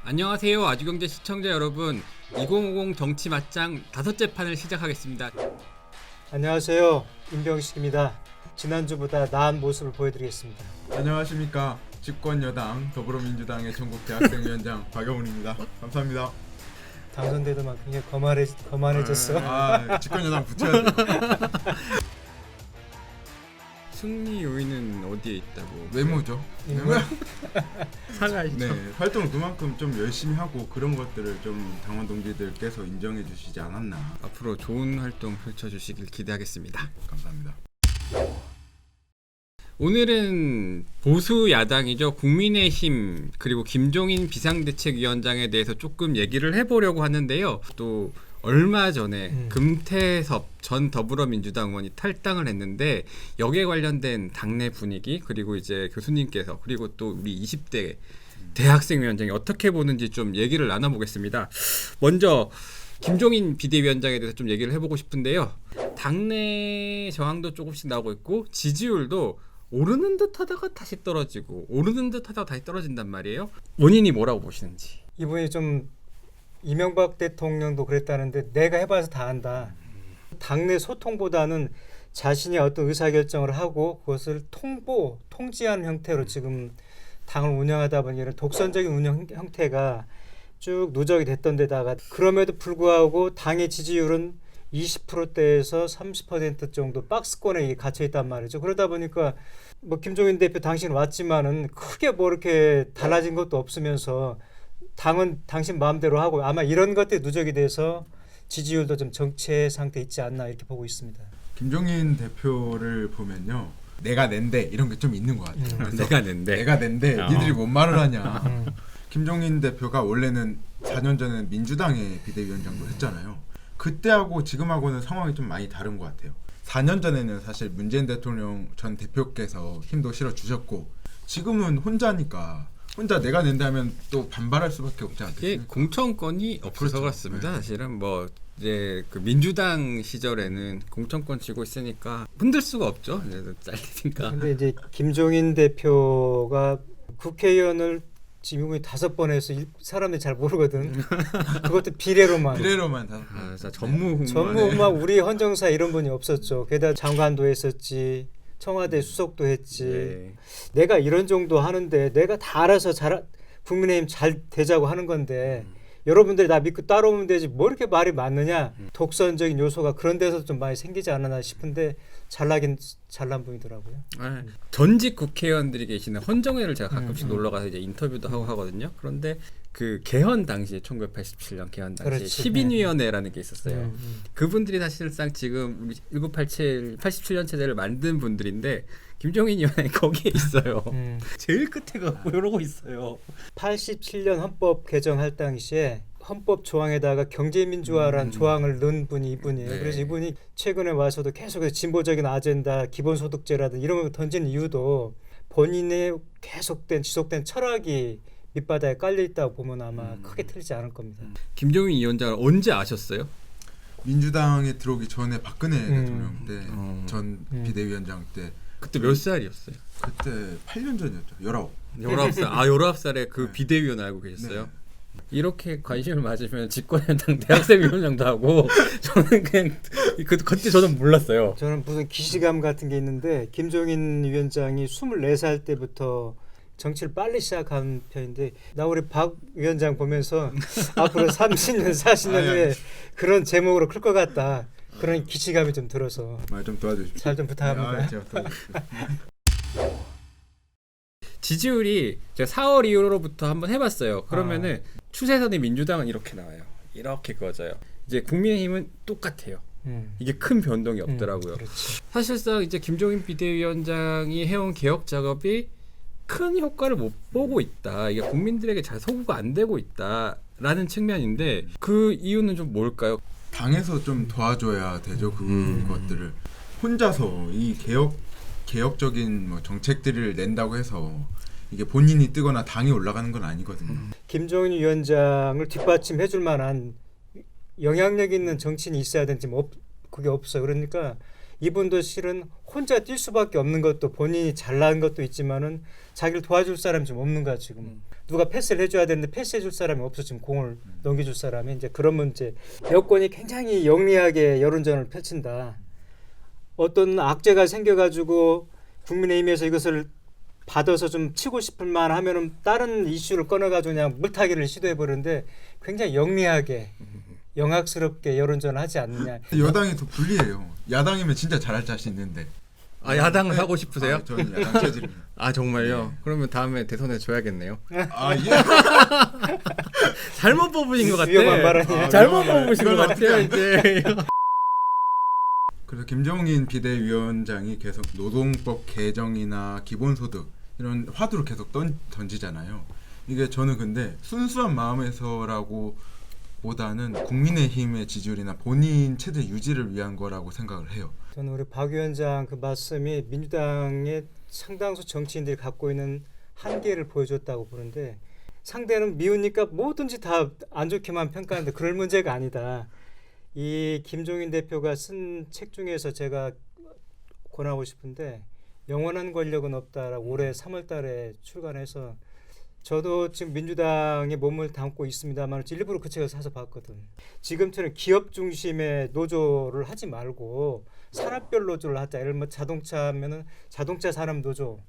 안녕하세요. 아주경제 시청자 여러분. 2050 정치 맞짱 5째 판을 시작하겠습니다. 안녕하세요. 임병식입니다. 지난주보다 나은 모습을 보여드리겠습니다. 안녕하십니까. 집권여당 더불어민주당의 전국 대학생위원장 박영훈입니다. 감사합니다. 당선되더만 굉장히 거만해졌어. 집권여당 붙여야 돼. 승리 요인은 어디에 있다고? 외모죠. 인물? 사과하시죠. 네, 활동을 그만큼 좀 열심히 하고 그런 것들을 좀 당원 동지들께서 인정해 주시지 않았나. 앞으로 좋은 활동 펼쳐주시길 기대하겠습니다. 감사합니다. 오늘은 보수 야당이죠. 국민의힘 그리고 김종인 비상대책위원장에 대해서 조금 얘기를 해보려고 하는데요. 또 얼마 전에 금태섭 전 더불어민주당 의원이 탈당을 했는데 여기에 관련된 당내 분위기 그리고 이제 교수님께서 그리고 또 우리 20대 대학생위원장이 어떻게 보는지 좀 얘기를 나눠보겠습니다. 먼저 김종인 비대위원장에 대해서 좀 얘기를 해보고 싶은데요. 당내 저항도 조금씩 나오고 있고 지지율도 오르는 듯 하다가 다시 떨어지고 오르는 듯 하다가 다시 떨어진단 말이에요. 원인이 뭐라고 보시는지. 이분이 좀 이명박 대통령도 그랬다는데 내가 해봐서 다 안다. 당내 소통보다는 자신이 어떤 의사결정을 하고 그것을 통지하는 형태로 지금 당을 운영하다 보니 이런 독선적인 운영 형태가 쭉 누적이 됐던 데다가 그럼에도 불구하고 당의 지지율은 20%대에서 30% 정도 박스권에 갇혀 있단 말이죠. 그러다 보니까 뭐 김종인 대표 당신 왔지만은 크게 뭐 이렇게 달라진 것도 없으면서 당은 당신 마음대로 하고 아마 이런 것들이 누적이 돼서 지지율도 좀 정체 상태에 있지 않나 이렇게 보고 있습니다. 김종인 대표를 보면요. 내가 낸데 이런 게 좀 있는 것 같아요. 내가 낸데 내가 낸데 니들이 뭔 말을 하냐. 김종인 대표가 원래는 4년 전에는 민주당의 비대위원장도 했잖아요. 그때하고 지금하고는 상황이 좀 많이 다른 것 같아요. 4년 전에는 사실 문재인 대통령 전 대표께서 힘도 실어주셨고 지금은 혼자니까 혼자 내가 낸다면 또 반발할 수밖에 없지 이게 않겠습니까? 공천권이 없어서 그렇죠. 그렇습니다. 네. 사실은 뭐 이제 그 민주당 시절에는 공천권 쥐고 있으니까 흔들 수가 없죠. 이제 잘리니까. 근데 이제 김종인 대표가 국회의원을 지금 이분이 5번 해서 사람들이 잘 모르거든. 그것도 비례로만. 비례로만 다. 진짜 전무후무하네. 전무후무하고 우리 헌정사 이런 분이 없었죠. 게다가 장관도 했었지. 청와대 수석도 했지. 네. 내가 이런 정도 하는데 내가 다 알아서 국민의힘 잘 되자고 하는 건데 여러분들이 나 믿고 따라오면 되지 뭐 이렇게 말이 많느냐. 독선적인 요소가 그런 데서 좀 많이 생기지 않았나 싶은데 잘난 분이더라고요. 네. 전직 국회의원들이 계시는 헌정회를 제가 가끔씩 놀러 가서 이제 인터뷰도 하고 하거든요. 그런데 그 개헌 당시에 1987년 개헌 당시에 그렇지. 시민위원회라는 게 있었어요. 그분들이 사실상 지금 우리 1987 87년 체제를 만든 분들인데 김종인 의원이 거기에 있어요. 제일 끝에 가고 이러고 있어요. 87년 헌법 개정할 당시에 헌법 조항에다가 경제민주화라는 조항을 넣은 분이 이분이에요. 네. 그래서 이분이 최근에 와서도 계속해서 진보적인 아젠다, 기본소득제라든 이런 걸 던지는 이유도 본인의 지속된 철학이 밑바닥에 깔려 있다고 보면 아마 크게 틀리지 않을 겁니다. 김종인 위원장을 언제 아셨어요? 민주당에 들어오기 전에 박근혜 대통령 때 전 비대위원장 때 그때 몇 살이었어요? 그때 8년 전이었죠. 19. 19살. 19살에 그 네. 비대위원 알고 계셨어요? 네. 이렇게 관심을 맞으면 집권여당 대학생위원장도 하고 저는 그냥 그때 저는 몰랐어요. 저는 무슨 기시감 같은 게 있는데 김종인 위원장이 24살 때부터 정치를 빨리 시작한 편인데 나 우리 박 위원장 보면서 앞으로 30년 40년 후에 그런 제목으로 클 것 같다. 그런 기시감이 좀 들어서 말 좀 도와주십시오. 잘 좀 부탁합니다. 제가 도와드리겠습니다. 지지율이 제가 4월 이후로부터 한번 해봤어요. 그러면은 추세선이 민주당은 이렇게 나와요. 이렇게 그어져요. 이제 국민의힘은 똑같아요. 이게 큰 변동이 없더라고요. 그렇지. 사실상 이제 김종인 비대위원장이 해온 개혁 작업이 큰 효과를 못 보고 있다. 이게 국민들에게 잘 소구가 안 되고 있다라는 측면인데 그 이유는 좀 뭘까요? 당에서 좀 도와줘야 되죠. 그것들을 혼자서 이 개혁적인 뭐 정책들을 낸다고 해서 이게 본인이 뜨거나 당이 올라가는 건 아니거든요. 김종인 위원장을 뒷받침해줄 만한 영향력 있는 정치인이 있어야 되는지 그게 없어요. 그러니까 이분도 실은 혼자 뛸 수밖에 없는 것도 본인이 잘난 것도 있지만은 자기를 도와줄 사람이 좀 없는 거야 지금. 누가 패스를 해줘야 되는데 패스해줄 사람이 없어. 지금 공을 넘겨줄 사람이. 이제 그런 문제. 여권이 굉장히 영리하게 여론전을 펼친다. 어떤 악재가 생겨가지고 국민의힘에서 이것을 받아서 좀 치고 싶을 만 하면은 다른 이슈를 꺼내가지고 그냥 물타기를 시도해버리는데 굉장히 영리하게 영악스럽게 여론전을 하지 않느냐. 여당이 더 불리해요. 야당이면 진짜 잘할 자신 있는데. 아 야당을 네. 하고 싶으세요? 아, 저는 야당 체질입니다. 아 정말요? 네. 그러면 다음에 대선에 줘야겠네요. 아 예. 잘못 뽑으신 것 같아. 위험한 발언이에요. 잘못 위험한 뽑으신 것 이건 같아요 이제. 그래서 김종인 비대위원장이 계속 노동법 개정이나 기본소득 이런 화두를 계속 던지잖아요. 이게 저는 근데 순수한 마음에서라고 보다는 국민의힘의 지지율이나 본인 체제 유지를 위한 거라고 생각을 해요. 저는 우리 박 위원장 그 말씀이 민주당의 상당수 정치인들이 갖고 있는 한계를 보여줬다고 보는데 상대는 미우니까 뭐든지 다 안 좋게만 평가하는데 그럴 문제가 아니다. 이 김종인 대표가 쓴 책 중에서 제가 권하고 싶은데 영원한 권력은 없다라고 올해 3월 달에 출간해서 저도 지금 민주당에 몸을 담고 있습니다만 일부러 그 책을 사서 봤거든. 지금처럼 기업 중심의 노조를 하지 말고 산업별 노조를 하자. 예를 들면 자동차면은 자동차 산업 노조.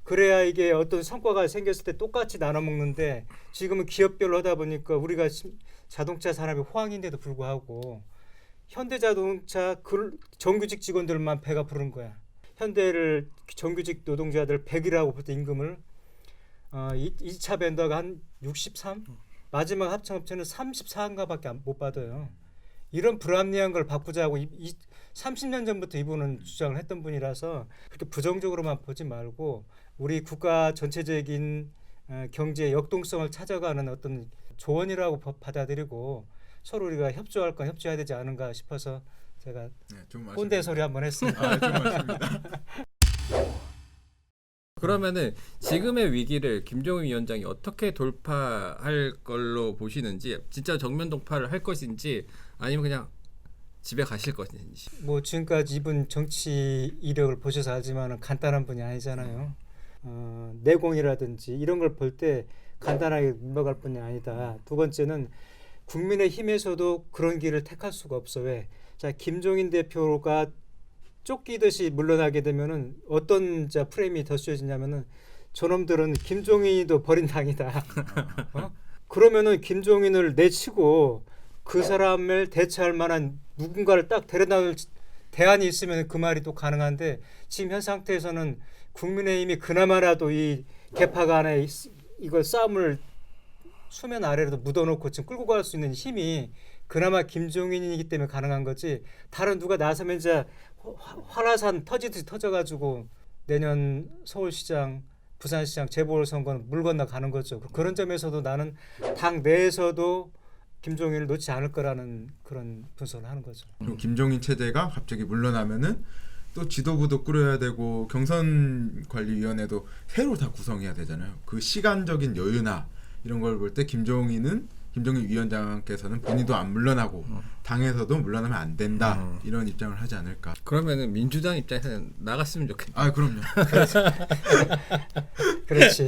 그래야 이게 어떤 성과가 생겼을 때 똑같이 나눠 먹는데 지금은 기업별로 하다 보니까 우리가 자동차 산업이 호황인데도 불구하고 현대자동차 정규직 직원들만 배가 부른 거야. 현대를 정규직 노동자들 100이라고 볼 때 임금을 2차 벤더가 한 63? 마지막 합창업체는 34인가밖에 못 받아요. 이런 불합리한 걸 바꾸자고 30년 전부터 이분은 주장을 했던 분이라서 그렇게 부정적으로만 보지 말고 우리 국가 전체적인 경제의 역동성을 찾아가는 어떤 조언이라고 받아들이고 서로 우리가 협조할 건 협조해야 되지 않은가 싶어서 제가 꼰대 소리 한번 했습니다. 아, 좀 맞습니다. 그러면은 지금의 위기를 김종인 위원장이 어떻게 돌파할 걸로 보시는지, 진짜 정면 돌파를 할 것인지 아니면 그냥 집에 가실 것인지. 뭐 지금까지 이분 정치 이력을 보셔서 알지만 간단한 분이 아니잖아요. 내공이라든지 이런 걸 볼 때 간단하게 넘어갈 분이 아니다. 두 번째는 국민의힘에서도 그런 길을 택할 수가 없어. 왜? 자, 김종인 대표가 쫓기듯이 물러나게 되면은 어떤 프레임이 더 씌워지냐면은 저놈들은 김종인이도 버린 당이다. 그러면은 김종인을 내치고 그 사람을 대체할 만한 누군가를 딱 데려다올 대안이 있으면 그 말이 또 가능한데 지금 현 상태에서는 국민의힘이 그나마라도 이 개파 간의 이걸 싸움을 수면 아래로도 묻어놓고 지금 끌고 갈 수 있는 힘이 그나마 김종인이기 때문에 가능한 거지. 다른 누가 나서면 이제 화라산 터지듯이 터져가지고 내년 서울시장, 부산시장 재보궐선거는 물 건너 가는 거죠. 그런 점에서도 나는 당 내에서도 김종인을 놓지 않을 거라는 그런 분석을 하는 거죠. 그리고 김종인 체제가 갑자기 물러나면은 또 지도부도 꾸려야 되고 경선관리위원회도 새로 다 구성해야 되잖아요. 그 시간적인 여유나 이런 걸 볼 때 김종인 위원장께서는 본인도 안 물러나고 당에서도 물러나면 안 된다 이런 입장을 하지 않을까. 그러면은 민주당 입장에서는 나갔으면 좋겠다. 아 그럼요. 그렇지.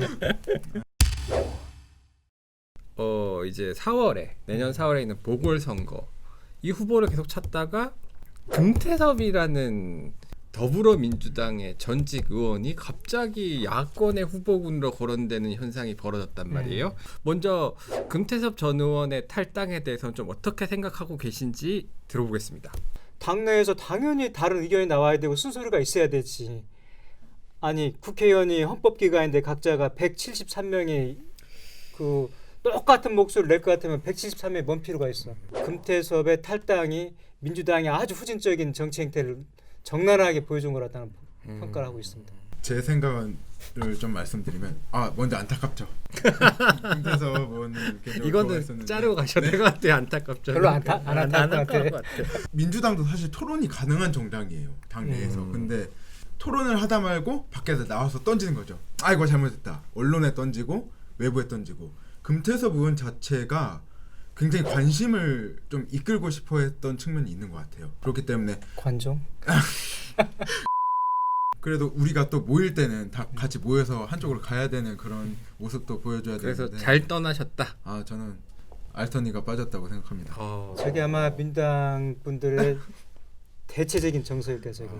이제 4월에 내년 4월에 있는 보궐선거 이 후보를 계속 찾다가 금태섭이라는 더불어민주당의 전직 의원이 갑자기 야권의 후보군으로 거론되는 현상이 벌어졌단 말이에요. 먼저 금태섭 전 의원의 탈당에 대해서는 좀 어떻게 생각하고 계신지 들어보겠습니다. 당내에서 당연히 다른 의견이 나와야 되고 쓴소리가 있어야 되지. 아니 국회의원이 헌법기관인데 각자가 173명이 그 똑같은 목소리를 낼 것 같으면 173명이 뭔 필요가 있어. 금태섭의 탈당이 민주당이 아주 후진적인 정치 행태를 적나라하게 보여준 거라는 평가를 하고 있습니다. 제 생각을 좀 말씀드리면 먼저 안타깝죠. 김태섭 의원님 이거는 자르고 가셔야 될 것 같아요. 안타깝죠. 별로 안 안타까울 것 같아. 민주당도 사실 토론이 가능한 정당이에요. 당 내에서. 근데 토론을 하다 말고 밖에서 나와서 던지는 거죠. 이거 잘못했다. 언론에 던지고 외부에 던지고. 금태섭 의원 자체가 굉장히 관심을 좀 이끌고 싶어 했던 측면이 있는 것 같아요. 그렇기 때문에 관종? 그래도 우리가 또 모일 때는 다 같이 모여서 한쪽으로 가야 되는 그런 모습도 보여줘야 그래서 되는데 잘 떠나셨다. 아 저는 알턴이가 빠졌다고 생각합니다. 저게 아마 민주당 분들의 대체적인 정서일 거예요. 저게.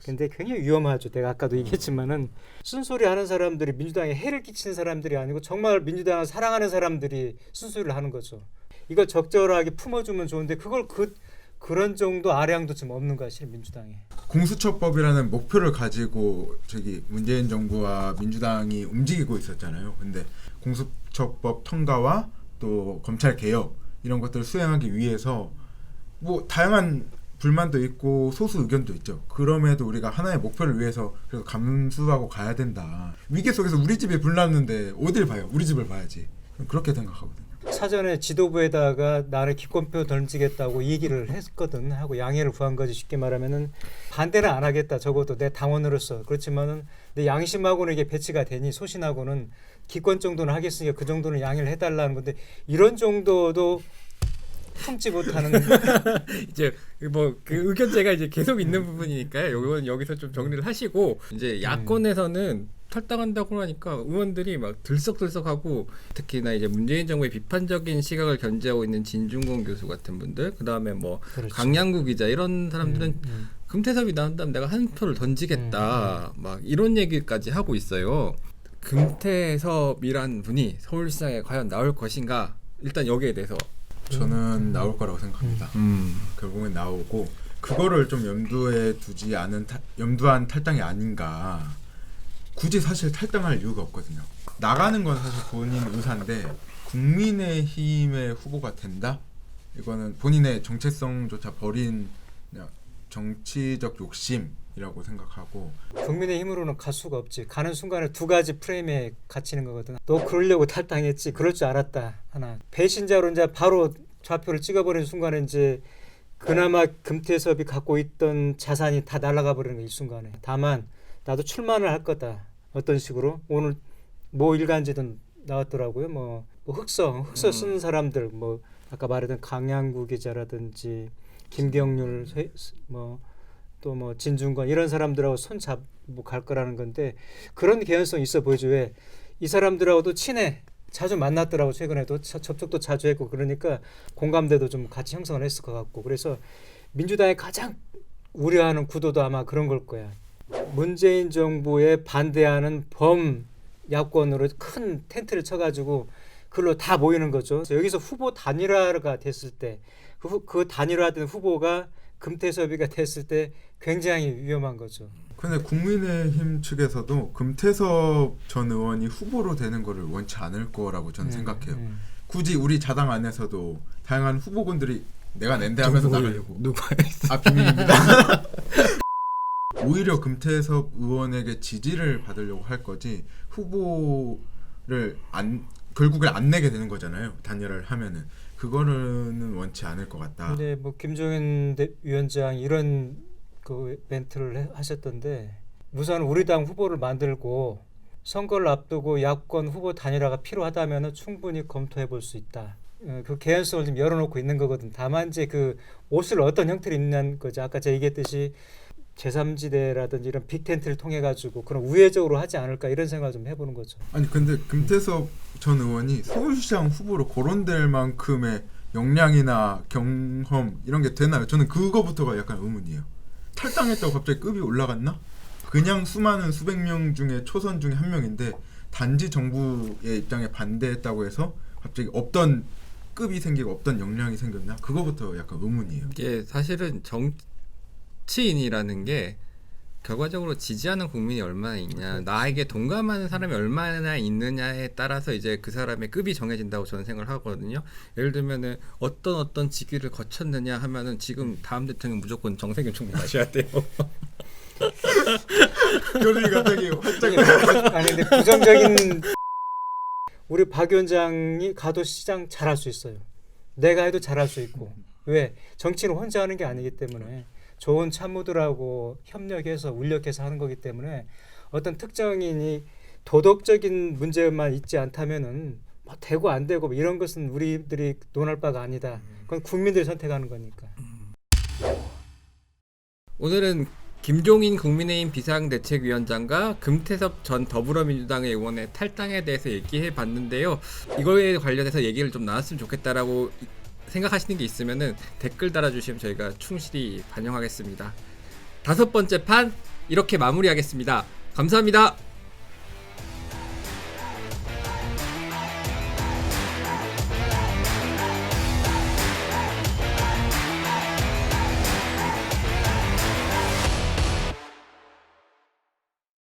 근데 굉장히 위험하죠. 내가 아까도 얘기했지만은 쓴소리 하는 사람들이 민주당에 해를 끼치는 사람들이 아니고 정말 민주당을 사랑하는 사람들이 쓴소리를 하는 거죠. 이걸 적절하게 품어주면 좋은데 그걸 그런 정도 아량도 지금 없는 거야, 실은 민주당에. 공수처법이라는 목표를 가지고 저기 문재인 정부와 민주당이 움직이고 있었잖아요. 근데 공수처법 통과와 또 검찰 개혁 이런 것들을 수행하기 위해서 뭐 다양한 불만도 있고 소수 의견도 있죠. 그럼에도 우리가 하나의 목표를 위해서 그래서 감수하고 가야 된다. 위기 속에서 우리 집이 불났는데 어딜 봐요? 우리 집을 봐야지. 그렇게 생각하거든요. 사전에 지도부에다가 나를 기권표 던지겠다고 얘기를 했거든 하고 양해를 구한 거지. 쉽게 말하면은 반대는 안 하겠다. 적어도 내 당원으로서. 그렇지만은 내 양심하고는 이게 배치가 되니 소신하고는 기권 정도는 하겠으니까 그 정도는 양해를 해달라는 건데 이런 정도도 품지 못하는 이제 뭐 그 의견제가 이제 계속 있는 부분이니까요. 이건 여기서 좀 정리를 하시고 이제 야권에서는 탈당한다고 하니까 의원들이 막 들썩들썩하고 특히나 이제 문재인 정부의 비판적인 시각을 견지하고 있는 진중권 교수 같은 분들, 그 다음에 뭐 그렇죠. 강양구 기자 이런 사람들은 금태섭이 나온다면 내가 한 표를 던지겠다 막 이런 얘기까지 하고 있어요. 금태섭이란 분이 서울시장에 과연 나올 것인가? 일단 여기에 대해서 저는 나올 거라고 생각합니다. 결국엔 나오고 그거를 좀 염두에 두지 않은 염두한 탈당이 아닌가. 굳이 사실 탈당할 이유가 없거든요. 나가는 건 사실 본인 의사인데 국민의힘의 후보가 된다? 이거는 본인의 정체성조차 버린 그냥 정치적 욕심이라고 생각하고 국민의힘으로는 갈 수가 없지. 가는 순간에 두 가지 프레임에 갇히는 거거든. 너 그러려고 탈당했지. 그럴 줄 알았다. 하나. 배신자로 이제 바로 좌표를 찍어버리는 순간에 이제 그나마 금태섭이 갖고 있던 자산이 다 날아가 버리는 거야. 이 순간에. 다만 나도 출마를 할 거다. 어떤 식으로 오늘 뭐 일간지든 나왔더라고요. 뭐 흑서 쓰는 사람들 뭐 아까 말했던 강양구 기자라든지 김경률 뭐 또 뭐 진중권 이런 사람들하고 손 잡고 갈 거라는 건데 그런 개연성 있어 보이죠. 왜 이 사람들하고도 친해. 자주 만났더라고. 최근에도 접촉도 자주 했고 그러니까 공감대도 좀 같이 형성을 했을 것 같고 그래서 민주당이 가장 우려하는 구도도 아마 그런 걸 거야. 문재인 정부에 반대하는 범 야권으로 큰 텐트를 쳐가지고 그걸로 다 모이는 거죠. 여기서 후보 단일화가 됐을 때 그 단일화된 후보가 금태섭이가 됐을 때 굉장히 위험한 거죠. 근데 국민의힘 측에서도 금태섭 전 의원이 후보로 되는 거를 원치 않을 거라고 저는 생각해요. 굳이 우리 자당 안에서도 다양한 후보군들이 내가 낸대 하면서 나가려고. 누가 아 비밀입니다. 오히려 금태섭 의원에게 지지를 받으려고 할 거지 후보를 결국에 안 내게 되는 거잖아요. 단일화를 하면은 그거는 원치 않을 것 같다. 근데 뭐 김종인 위원장 이런 그 멘트를 하셨던데 우선 우리 당 후보를 만들고 선거를 앞두고 야권 후보 단일화가 필요하다면 충분히 검토해 볼 수 있다. 그 개연성을 좀 열어놓고 있는 거거든. 다만 이제 그 옷을 어떤 형태로 입는 거죠. 아까 제가 얘기했듯이 제3지대라든지 이런 빅텐트를 통해 가지고 그런 우회적으로 하지 않을까 이런 생각을 좀 해보는 거죠. 아니 근데 금태섭 전 의원이 서울시장 후보로 거론될 만큼의 역량이나 경험 이런 게 되나요? 저는 그거부터가 약간 의문이에요. 탈당했다고 갑자기 급이 올라갔나? 그냥 수많은 수백 명 중에 초선 중에 한 명인데 단지 정부의 입장에 반대했다고 해서 갑자기 없던 급이 생기고 없던 역량이 생겼나? 그거부터 약간 의문이에요. 이게 사실은 정치인이라는 게 결과적으로 지지하는 국민이 얼마나 있냐, 나에게 동감하는 사람이 얼마나 있느냐에 따라서 이제 그 사람의 급이 정해진다고 저는 생각을 하거든요. 예를 들면은 어떤 직위를 거쳤느냐 하면은 지금 다음 대통령 무조건 정세균 총리 하셔야 돼요. 표정이 갑자기 활짝. 아니 근데 부정적인 우리 박 위원장이 가도 시장 잘할 수 있어요. 내가 해도 잘할 수 있고. 왜? 정치는 혼자 하는 게 아니기 때문에 좋은 참모들하고 협력해서 울력해서 하는 거기 때문에 어떤 특정인이 도덕적인 문제만 있지 않다면은 뭐 되고 안 되고 뭐 이런 것은 우리들이 논할 바가 아니다. 그건 국민들이 선택하는 거니까. 오늘은 김종인 국민의힘 비상대책위원장과 금태섭 전 더불어민주당의 의원의 탈당에 대해서 얘기해 봤는데요. 이거에 관련해서 얘기를 좀 나눴으면 좋겠다라고 생각하시는 게 있으면은 댓글 달아주시면 저희가 충실히 반영하겠습니다. 5번째 판 이렇게 마무리하겠습니다. 감사합니다.